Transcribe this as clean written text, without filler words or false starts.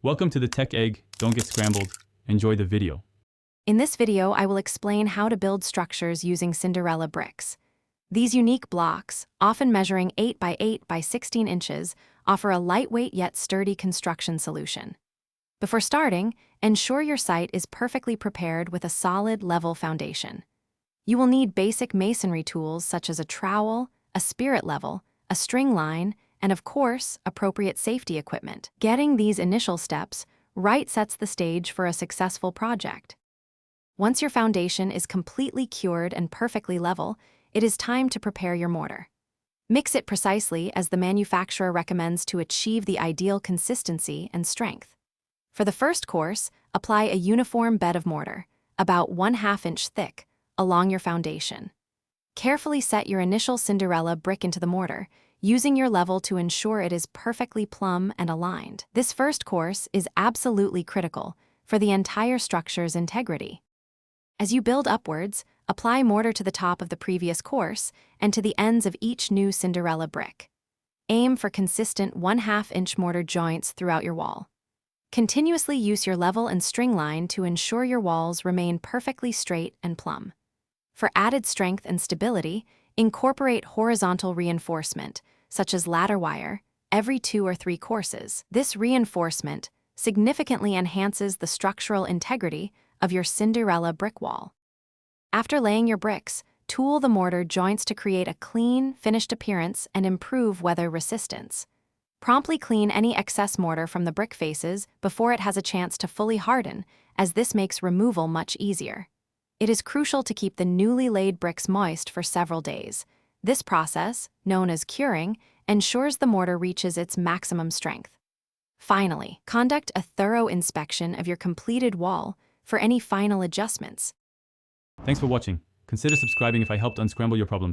Welcome to the Tech Egg. Don't get scrambled. Enjoy the video. In this video, I will explain how to build structures using Cinderella bricks. These unique blocks, often measuring 8 by 8 by 16 inches, offer a lightweight yet sturdy construction solution. Before starting, ensure your site is perfectly prepared with a solid, level foundation. You will need basic masonry tools such as a trowel, a spirit level, a string line, and of course, appropriate safety equipment. Getting these initial steps right sets the stage for a successful project. Once your foundation is completely cured and perfectly level, it is time to prepare your mortar. Mix it precisely as the manufacturer recommends to achieve the ideal consistency and strength. For the first course, apply a uniform bed of mortar, about 1/2 inch thick, along your foundation. Carefully set your initial Cinderella brick into the mortar, using your level to ensure it is perfectly plumb and aligned. This first course is absolutely critical for the entire structure's integrity. As you build upwards, apply mortar to the top of the previous course and to the ends of each new Cinderella brick. Aim for consistent 1/2 inch mortar joints throughout your wall. Continuously use your level and string line to ensure your walls remain perfectly straight and plumb. For added strength and stability, incorporate horizontal reinforcement, such as ladder wire, every 2 or 3 courses. This reinforcement significantly enhances the structural integrity of your Cinderella brick wall. After laying your bricks, tool the mortar joints to create a clean, finished appearance and improve weather resistance. Promptly clean any excess mortar from the brick faces before it has a chance to fully harden, as this makes removal much easier. It is crucial to keep the newly laid bricks moist for several days. This process, known as curing, ensures the mortar reaches its maximum strength. Finally, conduct a thorough inspection of your completed wall for any final adjustments. Thanks for watching. Consider subscribing if I helped unscramble your problems.